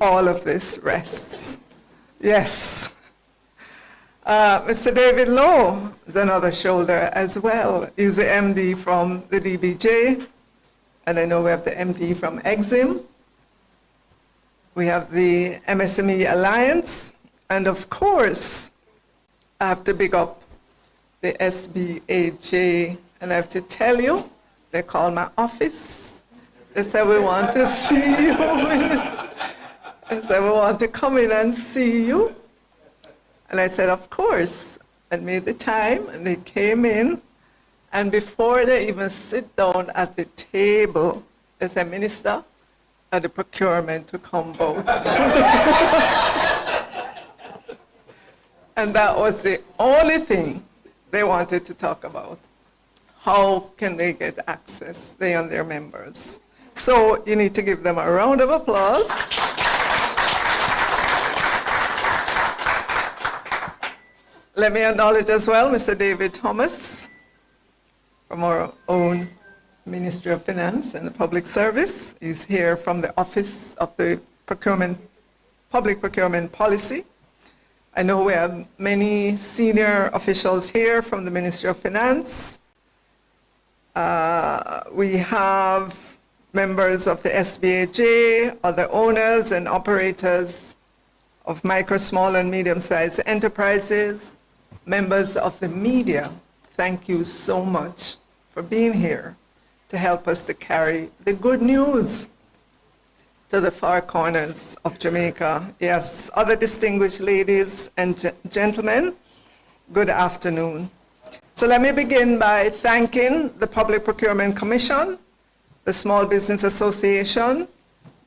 all of this rests. Yes. Mr. David Lowe is another shoulder as well. He's the MD from the DBJ, and I know we have the MD from EXIM. We have the MSME Alliance, and of course, I have to big up the SBAJ, and I have to tell you, they called my office. They said, we want to see you, Minister. They said, we want to come in and see you. And I said, of course, and made the time, and they came in, and before they even sit down at the table, they said, Minister, and the procurement to come vote. And that was the only thing they wanted to talk about. How can they get access, they and their members? So you need to give them a round of applause. Let me acknowledge as well Mr. David Thomas from our own Ministry of Finance and the Public Service. He's here from the Office of the Public Procurement Policy. I know we have many senior officials here from the Ministry of Finance. We have members of the SBAJ, other owners and operators of micro, small, and medium-sized enterprises, members of the media. Thank you so much for being here to help us to carry the good news to the far corners of Jamaica. Yes, other distinguished ladies and gentlemen, good afternoon. So let me begin by thanking the Public Procurement Commission, the Small Business Association,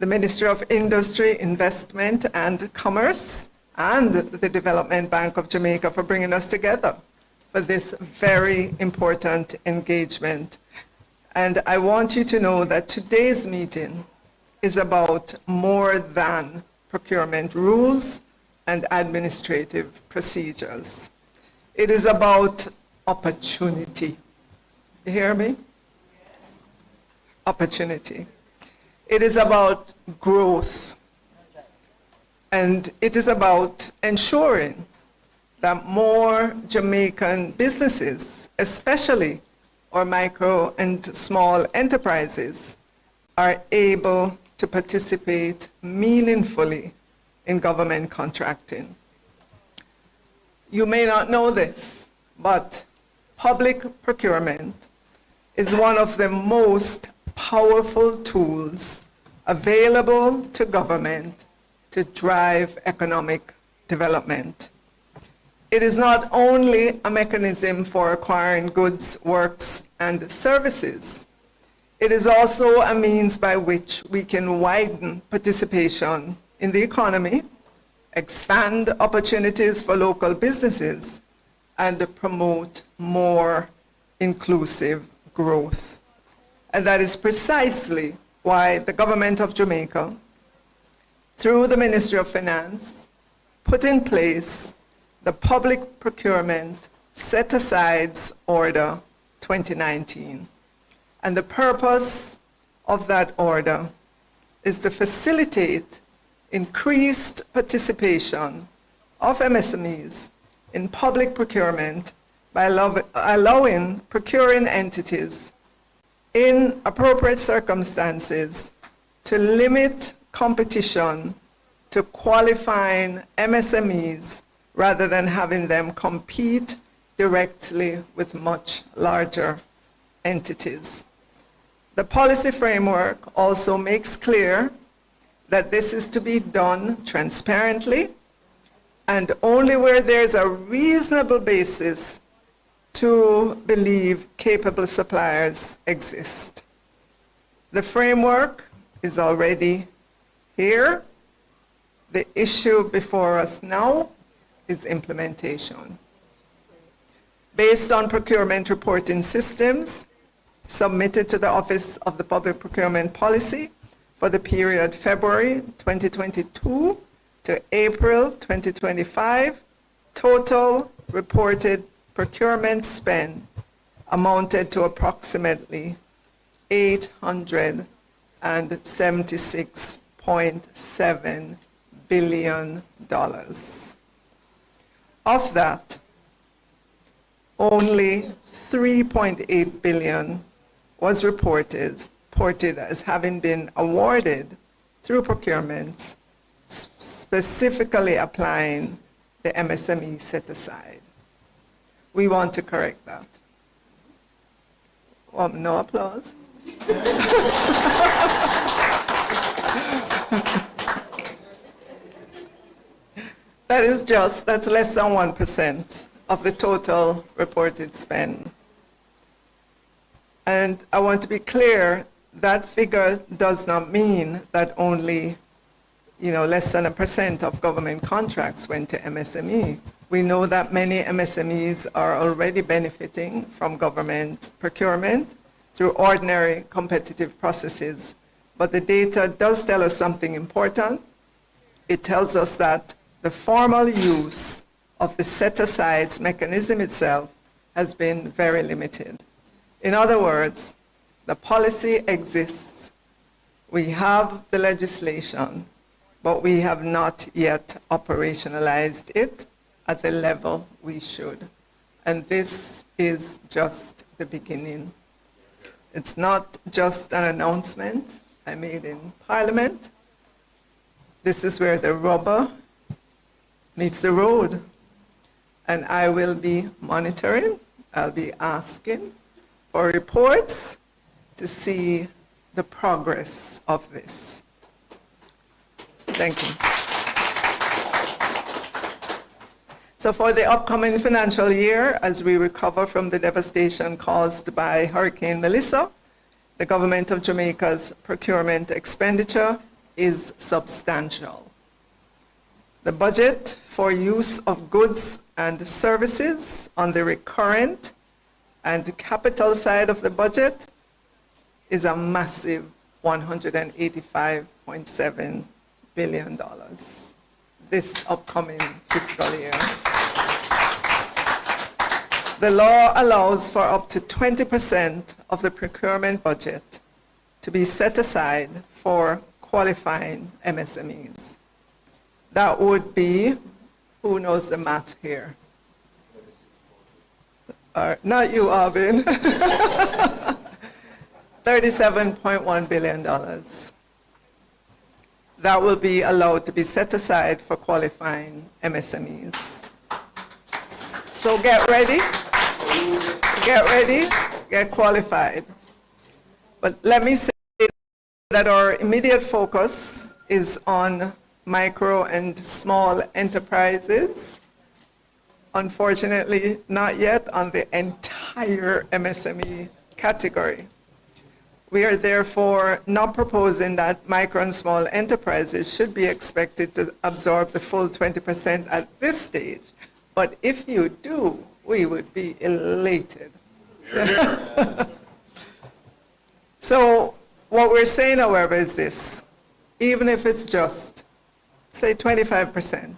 the Ministry of Industry, Investment and Commerce, and the Development Bank of Jamaica for bringing us together for this very important engagement. And I want you to know that today's meeting is about more than procurement rules and administrative procedures. It is about opportunity. You hear me? Yes. Opportunity. It is about growth. And it is about ensuring that more Jamaican businesses, especially our micro and small enterprises, are able to participate meaningfully in government contracting. You may not know this, but public procurement is one of the most powerful tools available to government to drive economic development. It is not only a mechanism for acquiring goods, works, and services. It is also a means by which we can widen participation in the economy, expand opportunities for local businesses, and promote more inclusive growth. And that is precisely why the government of Jamaica, through the Ministry of Finance, put in place the Public Procurement Set-Asides Order 2019. And the purpose of that order is to facilitate increased participation of MSMEs in public procurement by allowing procuring entities in appropriate circumstances to limit competition to qualifying MSMEs rather than having them compete directly with much larger entities. The policy framework also makes clear that this is to be done transparently and only where there's a reasonable basis to believe capable suppliers exist. The framework is already here. The issue before us now is implementation. Based on procurement reporting systems submitted to the Office of the Public Procurement Policy for the period February 2022 to April 2025, total reported procurement spend amounted to approximately $5.7 billion. Of that, only $3.8 billion was reported as having been awarded through procurements, specifically applying the MSME set-aside. We want to correct that. No applause. That's less than 1% of the total reported spend. And I want to be clear, that figure does not mean that only, less than 1% of government contracts went to MSME. We know that many MSMEs are already benefiting from government procurement through ordinary competitive processes. But the data does tell us something important. It tells us that the formal use of the set-asides mechanism itself has been very limited. In other words, the policy exists, we have the legislation, but we have not yet operationalized it at the level we should. And this is just the beginning. It's not just an announcement I made in Parliament. This is where the rubber meets the road. And I will be monitoring, I'll be asking for reports to see the progress of this. Thank you. So for the upcoming financial year, as we recover from the devastation caused by Hurricane Melissa, the government of Jamaica's procurement expenditure is substantial. The budget for use of goods and services on the recurrent and capital side of the budget is a massive $185.7 billion this upcoming fiscal year. The law allows for up to 20% of the procurement budget to be set aside for qualifying MSMEs. That would be, who knows the math here? Not you, Arvin. $37.1 billion. That will be allowed to be set aside for qualifying MSMEs. So get ready, get qualified. But let me say that our immediate focus is on micro and small enterprises. Unfortunately, not yet on the entire MSME category. We are therefore not proposing that micro and small enterprises should be expected to absorb the full 20% at this stage. But if you do, we would be elated. So what we're saying, however, is this. Even if it's just, say, 25%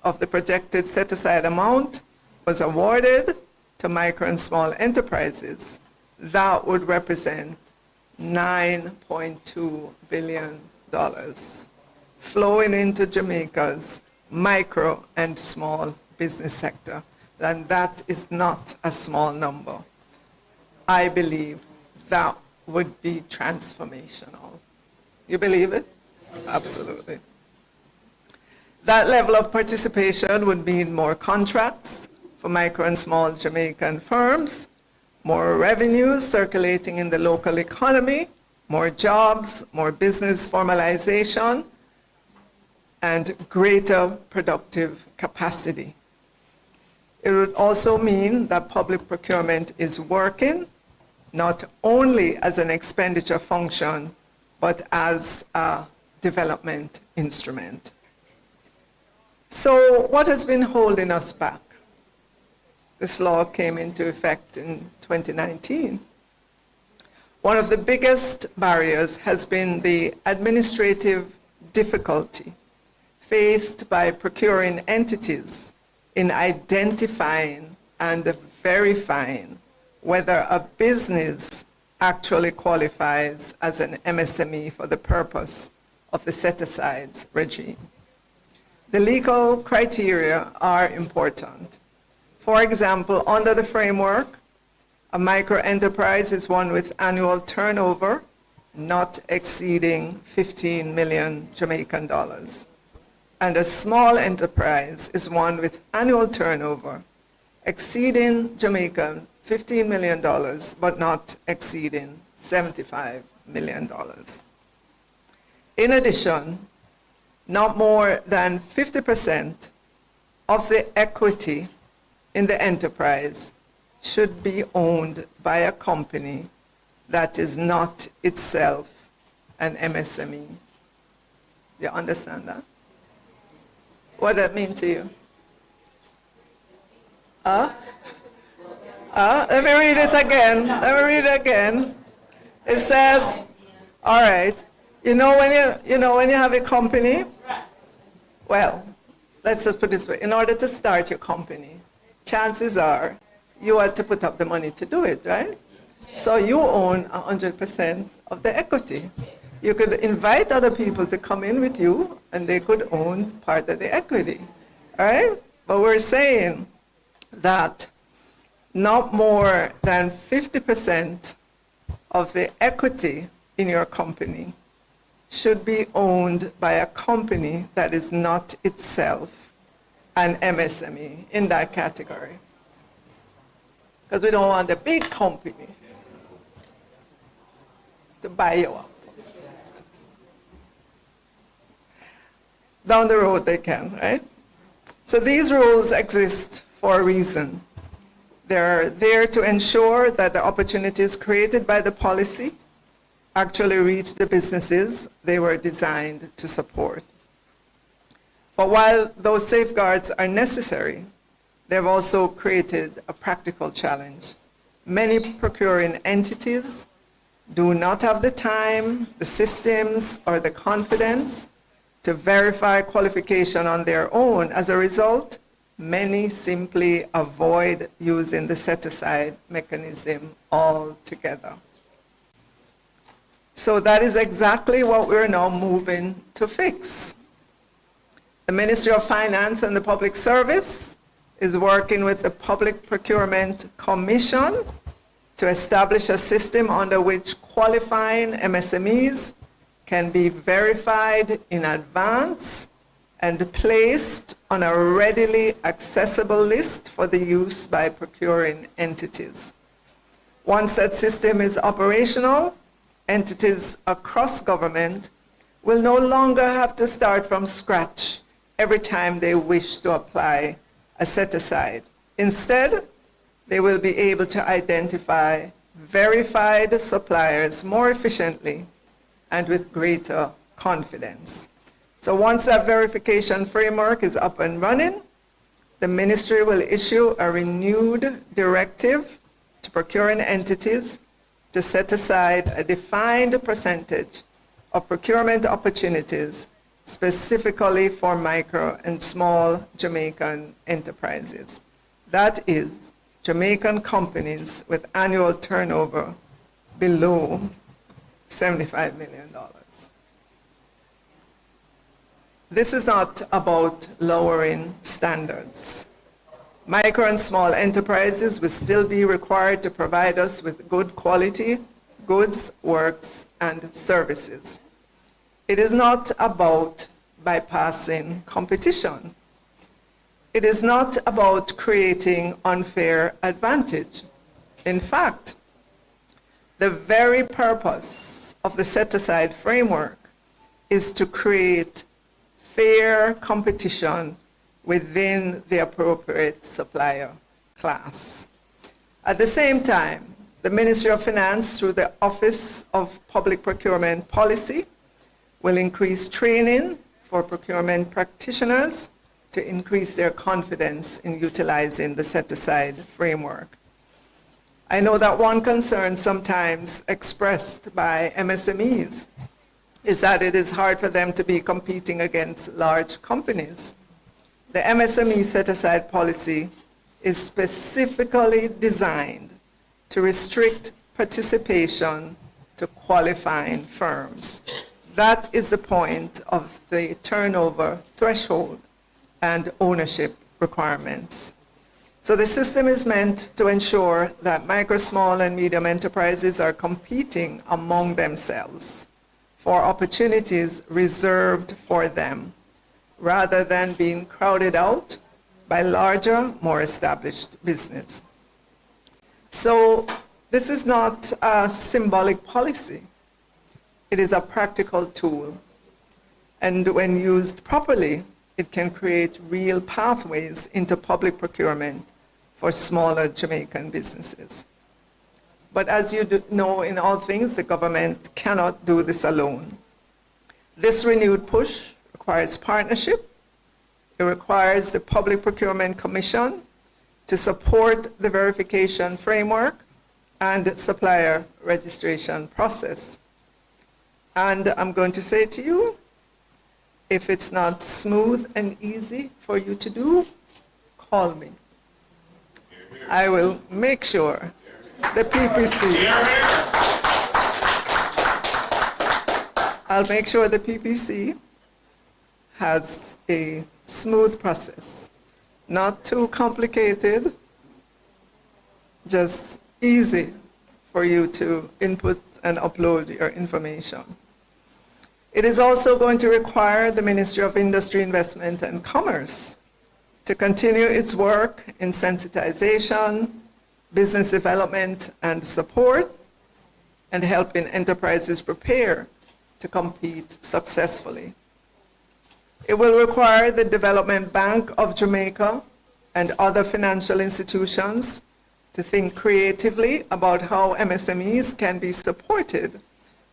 of the projected set-aside amount was awarded to micro and small enterprises, that would represent $9.2 billion flowing into Jamaica's micro and small business sector. And that is not a small number. I believe that would be transformational. You believe it? Absolutely. That level of participation would mean more contracts for micro and small Jamaican firms, more revenues circulating in the local economy, more jobs, more business formalization, and greater productive capacity. It would also mean that public procurement is working not only as an expenditure function, but as a development instrument. So what has been holding us back? This law came into effect in 2019. One of the biggest barriers has been the administrative difficulty faced by procuring entities in identifying and verifying whether a business actually qualifies as an MSME for the purpose of the set-asides regime. The legal criteria are important. For example, under the framework, a microenterprise is one with annual turnover not exceeding 15 million Jamaican dollars. And a small enterprise is one with annual turnover exceeding Jamaican $15 million, but not exceeding $75 million. In addition, not more than 50% of the equity in the enterprise should be owned by a company that is not itself an MSME. Do you understand that? What does that mean to you? Let me read it again. It says, all right, when you have a company, well, let's just put it this way. In order to start your company, chances are you had to put up the money to do it, right? So you own 100% of the equity. You could invite other people to come in with you, and they could own part of the equity, all right? But we're saying that not more than 50% of the equity in your company should be owned by a company that is not itself an MSME in that category. Because we don't want a big company to buy you up. Down the road they can, right? So these rules exist for a reason. They're there to ensure that the opportunities created by the policy actually reach the businesses they were designed to support. But while those safeguards are necessary, they've also created a practical challenge. Many procuring entities do not have the time, the systems, or the confidence to verify qualification on their own. As a result, many simply avoid using the set-aside mechanism altogether. So that is exactly what we're now moving to fix. The Ministry of Finance and the Public Service is working with the Public Procurement Commission to establish a system under which qualifying MSMEs can be verified in advance and placed on a readily accessible list for the use by procuring entities. Once that system is operational, entities across government will no longer have to start from scratch every time they wish to apply a set-aside. Instead, they will be able to identify verified suppliers more efficiently and with greater confidence. So once that verification framework is up and running, the ministry will issue a renewed directive to procuring entities to set aside a defined percentage of procurement opportunities specifically for micro and small Jamaican enterprises. That is, Jamaican companies with annual turnover below $75 million. This is not about lowering standards. Micro and small enterprises will still be required to provide us with good quality goods, works, and services. It is not about bypassing competition. It is not about creating unfair advantage. In fact, the very purpose of the set-aside framework is to create fair competition within the appropriate supplier class. At the same time, the Ministry of Finance, through the Office of Public Procurement Policy, will increase training for procurement practitioners to increase their confidence in utilizing the set-aside framework. I know that one concern sometimes expressed by MSMEs is that it is hard for them to be competing against large companies. The MSME set-aside policy is specifically designed to restrict participation to qualifying firms. That is the point of the turnover threshold and ownership requirements. So the system is meant to ensure that micro, small, and medium enterprises are competing among themselves for opportunities reserved for them, rather than being crowded out by larger, more established business. So this is not a symbolic policy. It is a practical tool. And when used properly, it can create real pathways into public procurement for smaller Jamaican businesses. But as you know, in all things, the government cannot do this alone. This renewed push requires partnership. It requires the Public Procurement Commission to support the verification framework and supplier registration process. And I'm going to say to you, if it's not smooth and easy for you to do, call me. I will make sure the PPC, I'll make sure the PPC has a smooth process, not too complicated, just easy for you to input and upload your information. It is also going to require the Ministry of Industry, Investment and Commerce to continue its work in sensitization, business development and support, and helping enterprises prepare to compete successfully. It will require the Development Bank of Jamaica and other financial institutions to think creatively about how MSMEs can be supported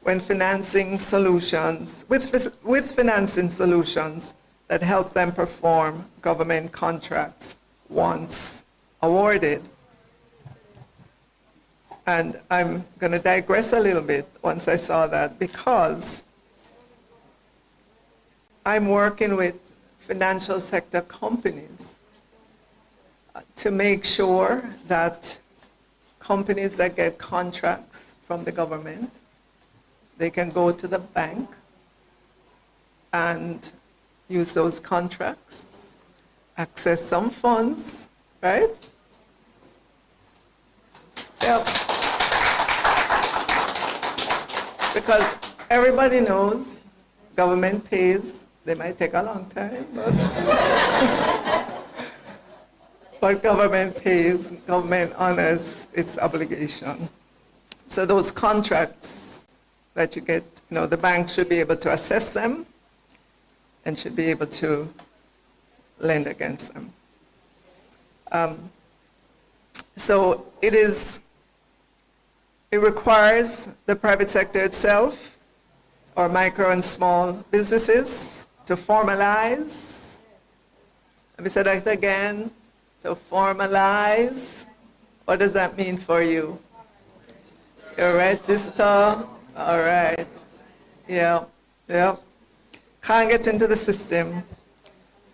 when financing solutions, with financing solutions that help them perform government contracts once awarded. And I'm going to digress a little bit once I saw that, because I'm working with financial sector companies to make sure that companies that get contracts from the government, they can go to the bank and use those contracts, access some funds, right? Yep. Because everybody knows government pays. They might take a long time, but government pays, government honors its obligation. So those contracts that you get, the bank should be able to assess them and should be able to lend against them. So it requires the private sector itself, or micro and small businesses, to formalize. Let me say that again, to formalize. What does that mean for you? You register, all right. Yeah. Can't get into the system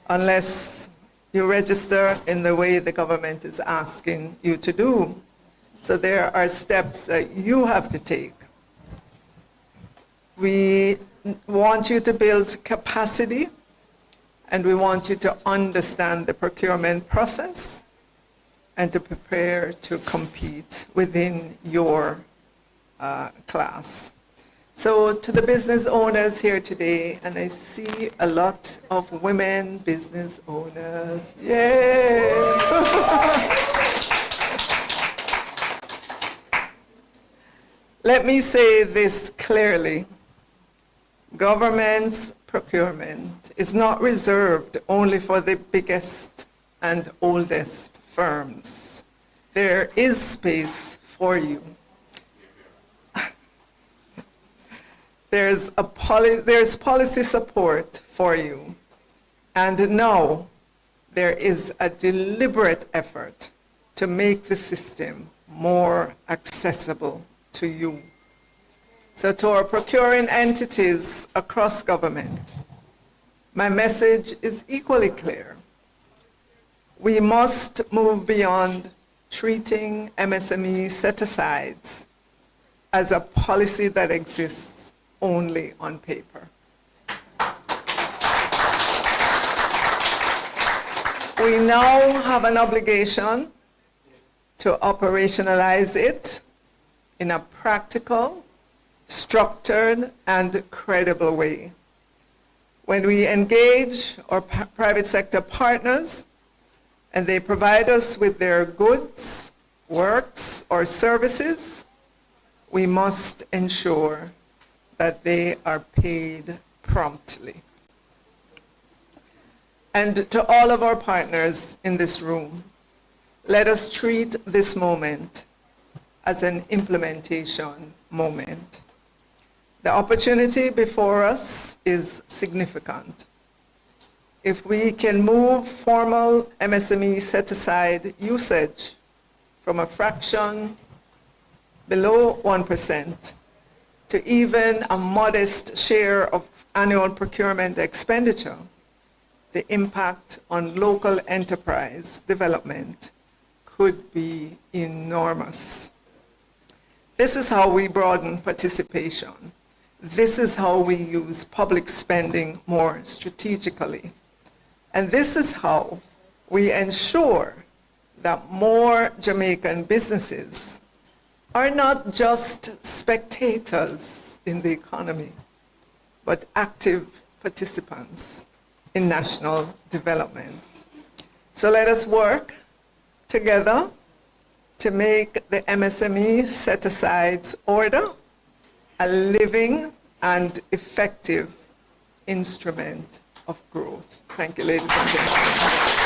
unless you register in the way the government is asking you to do. So there are steps that you have to take. We want you to build capacity, and we want you to understand the procurement process and to prepare to compete within your class. So to the business owners here today, and I see a lot of women business owners. Yay! Let me say this clearly. Government's procurement is not reserved only for the biggest and oldest firms. There is space for you. There's policy support for you. And now there is a deliberate effort to make the system more accessible to you. So to our procuring entities across government, my message is equally clear. We must move beyond treating MSME set-asides as a policy that exists only on paper. We now have an obligation to operationalize it in a practical, structured, and credible way. When we engage our private sector partners and they provide us with their goods, works, or services, we must ensure that they are paid promptly. And to all of our partners in this room, let us treat this moment as an implementation moment. The opportunity before us is significant. If we can move formal MSME set-aside usage from a fraction below 1% to even a modest share of annual procurement expenditure, the impact on local enterprise development could be enormous. This is how we broaden participation. This is how we use public spending more strategically. And this is how we ensure that more Jamaican businesses are not just spectators in the economy, but active participants in national development. So let us work together to make the MSME set-asides order a living and effective instrument of growth. Thank you, ladies and gentlemen.